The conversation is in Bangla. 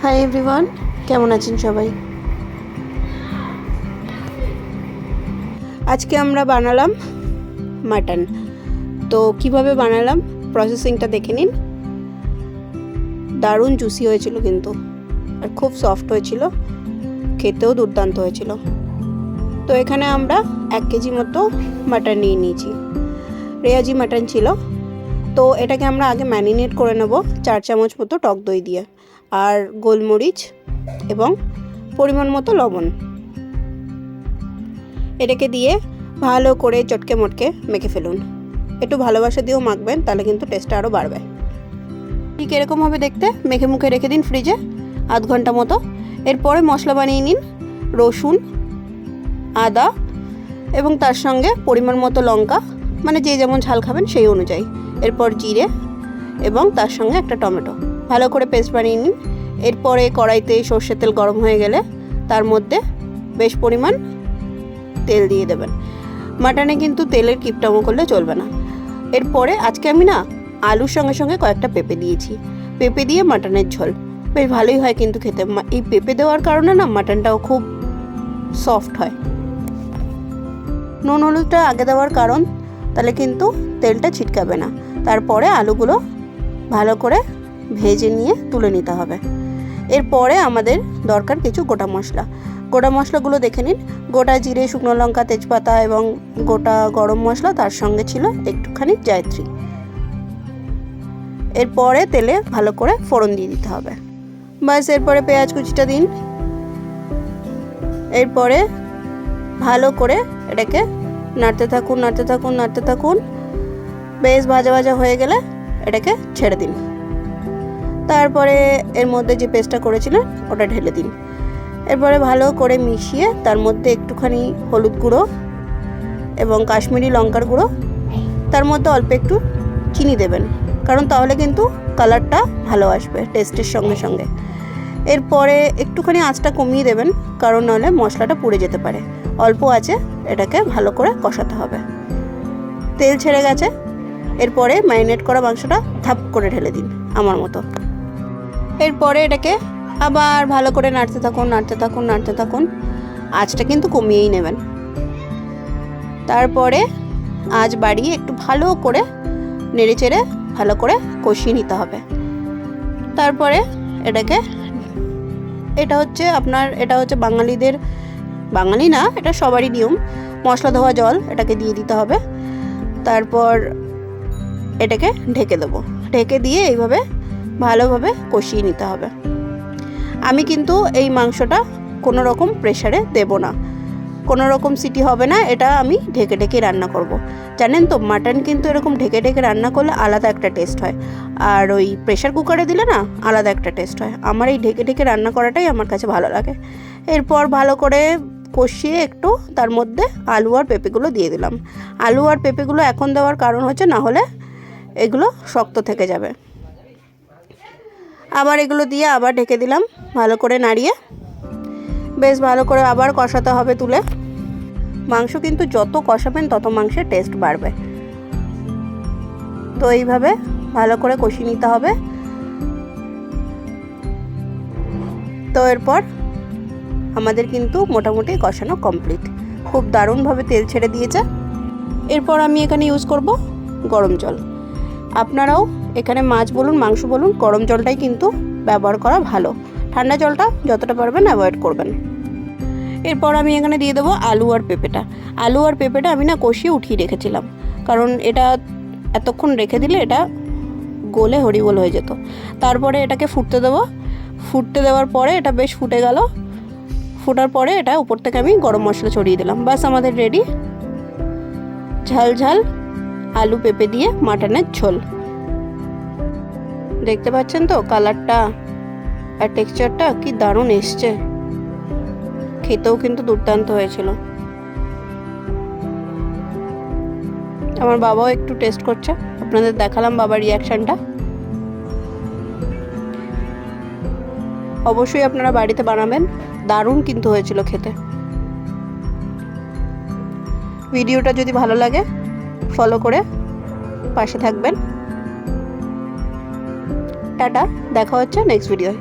হাই এভরিওয়ান, কেমন আছেন সবাই? আজকে আমরা বানালাম মাটন। তো কিভাবে বানালাম প্রসেসিংটা দেখে নিন। দারুণ জুসি হয়েছিল কিন্তু, আর খুব সফট হয়েছিল, খেতেও দুর্দান্ত হয়েছিল। তো এখানে আমরা 1 কেজি মতো মাটন নিয়ে নিয়েছি। রেয়াজি মাটন ছিল। তো এটাকে আমরা আগে ম্যারিনেট করে নেব 4 চামচ মতো টক দই দিয়ে, আর গোলমরিচ এবং পরিমাণ মতো লবণ। এটাকে দিয়ে ভালো করে চটকে মটকে মেখে ফেলুন। একটু ভালোবাসা দিয়েও মাখবেন, তাহলে কিন্তু টেস্টটা আরও বাড়বে। ঠিক এরকম হবে দেখতে। মেখে মুখে রেখে দিন ফ্রিজে আধ ঘন্টা মতো। এরপরে মশলা বানিয়ে নিন। রসুন, আদা এবং তার সঙ্গে পরিমাণ মতো লঙ্কা, মানে যে যেমন ঝাল খাবেন সেই অনুযায়ী। এরপর জিরে এবং তার সঙ্গে একটা টমেটো, ভালো করে পেস্ট বানিয়ে নিন। এরপরে কড়াইতে সর্ষের তেল গরম হয়ে গেলে তার মধ্যে বেশ পরিমাণ তেল দিয়ে দেবেন। মাটনে কিন্তু তেলের কিপটামো করলে চলবে না। এরপরে আজকে আমি আলুর সঙ্গে সঙ্গে কয়েকটা পেঁপে দিয়েছি। পেঁপে দিয়ে মাটনের ঝোল বেশ ভালোই হয় কিন্তু খেতে। এই পেঁপে দেওয়ার কারণে মাটনটাও খুব সফট হয়। নুন হলুদটা আগে দেওয়ার কারণ, তাহলে কিন্তু তেলটা ছিটকাবে না। তারপরে আলুগুলো ভালো করে ভেজে নিয়ে তুলে নিতে হবে। এরপরে আমাদের দরকার কিছু গোটা মশলা। গোটা মশলাগুলো দেখে নিন। গোটা জিরে, শুকনো লঙ্কা, তেজপাতা এবং গোটা গরম মশলা, তার সঙ্গে ছিল একটুখানি জায়ত্রী। এরপরে তেলে ভালো করে ফোড়ন দিয়ে দিতে হবে। বাস, এরপরে পেঁয়াজ কুচিটা দিন। এরপরে ভালো করে এটাকে নাড়তে থাকুন, নাড়তে থাকুন, নাড়তে থাকুন। বেশ ভাজা ভাজা হয়ে গেলে এটাকে ছেড়ে দিন। তারপরে এর মধ্যে যে পেস্টটা করেছিলেন ওটা ঢেলে দিন। এরপরে ভালো করে মিশিয়ে তার মধ্যে একটুখানি হলুদ গুঁড়ো এবং কাশ্মীরি লঙ্কার গুঁড়ো, তার মধ্যে অল্প একটু চিনি দেবেন, কারণ তাহলে কিন্তু কালারটা ভালো আসবে টেস্টের সঙ্গে সঙ্গে। এরপরে একটুখানি আঁচটা কমিয়ে দেবেন, কারণ নাহলে মশলাটা পুড়ে যেতে পারে। অল্প আঁচে এটাকে ভালো করে কষাতে হবে। তেল ছেড়ে গেছে। এরপরে ম্যারিনেট করা মাংসটা ধাপ করে ঢেলে দিন আমার মতো। এরপরে এটাকে আবার ভালো করে নাড়তে থাকুন, নাড়তে থাকুন, নাড়তে থাকুন। আঁচটা কিন্তু কমিয়েই নেবেন। তারপরে আঁচ বাড়িয়ে একটু ভালো করে নেড়ে চেড়ে ভালো করে কষিয়ে নিতে হবে। তারপরে এটাকে, এটা হচ্ছে বাঙালিদের, বাঙালি না, এটা সবারই নিয়ম, মশলা ধোয়া জল এটাকে দিয়ে দিতে হবে। তারপর এটাকে ঢেকে দেবো। ঢেকে দিয়ে এইভাবে ভালোভাবে কষিয়ে নিতে হবে। আমি কিন্তু এই মাংসটা কোনো রকম প্রেসারে দেব না, কোনো রকম সিটি হবে না। এটা আমি ঢেকে ঢেকে রান্না করব। জানেন তো, মাটন কিন্তু এরকম ঢেকে ঢেকে রান্না করলে আলাদা একটা টেস্ট হয়, আর ওই প্রেসার কুকারে দিলে আলাদা একটা টেস্ট হয়। আমার এই ঢেকে ঢেকে রান্না করাটাই আমার কাছে ভালো লাগে। এরপর ভালো করে কষিয়ে একটু তার মধ্যে আলু আর পেঁপেগুলো দিয়ে দিলাম। আলু আর পেঁপেগুলো এখন দেওয়ার কারণ হচ্ছে, না হলে এগুলো শক্ত থেকে যাবে। আবার এগুলো দিয়ে আবার ঢেকে দিলাম, ভালো করে নাড়িয়ে বেশ ভালো করে আবার কষাতে হবে তুলে। মাংস কিন্তু যত কষাবেন তত মাংসের টেস্ট বাড়বে। তো এইভাবে ভালো করে কষিয়ে নিতে হবে। তো এরপর আমাদের কিন্তু মোটামুটি কষানো কমপ্লিট। খুব দারুণভাবে তেল ছেড়ে দিয়েছে। এরপর আমি এখানে ইউজ করব গরম জল। আপনারাও এখানে মাছ বলুন, মাংস বলুন, গরম জলটাই কিন্তু ব্যবহার করা ভালো। ঠান্ডা জলটা যতটা পারবেন অ্যাভয়েড করবেন। এরপর আমি এখানে দিয়ে দেবো আলু আর পেঁপেটা। আলু আর পেঁপেটা আমি কষিয়ে উঠিয়ে রেখেছিলাম, কারণ এটা এতক্ষণ রেখে দিলে এটা গলে হরিবোল হয়ে যেত। তারপরে এটাকে ফুটতে দেবো। ফুটতে দেওয়ার পরে এটা বেশ ফুটে গেল। ফোটার পরে এটা উপর থেকে আমি গরম মশলা ছড়িয়ে দিলাম। বাস, আমাদের রেডি ঝাল ঝাল আলু পেঁপে দিয়ে মাটনের ঝোল। দেখতে পাচ্ছেন তো কালারটা আর টেক্সচারটা কি দারুণ এসছে। খেতেও কিন্তু দুর্দান্ত হয়েছিল। আমার বাবাও একটু টেস্ট করছে, আপনাদের দেখালাম বাবার রিয়াকশানটা। অবশ্যই আপনারা বাড়িতে বানাবেন, দারুণ কিন্তু হয়েছিল খেতে। ভিডিওটা যদি ভালো লাগে ফলো করে পাশে থাকবেন। টাটা, দেখা হচ্ছে নেক্সট ভিডিওয়।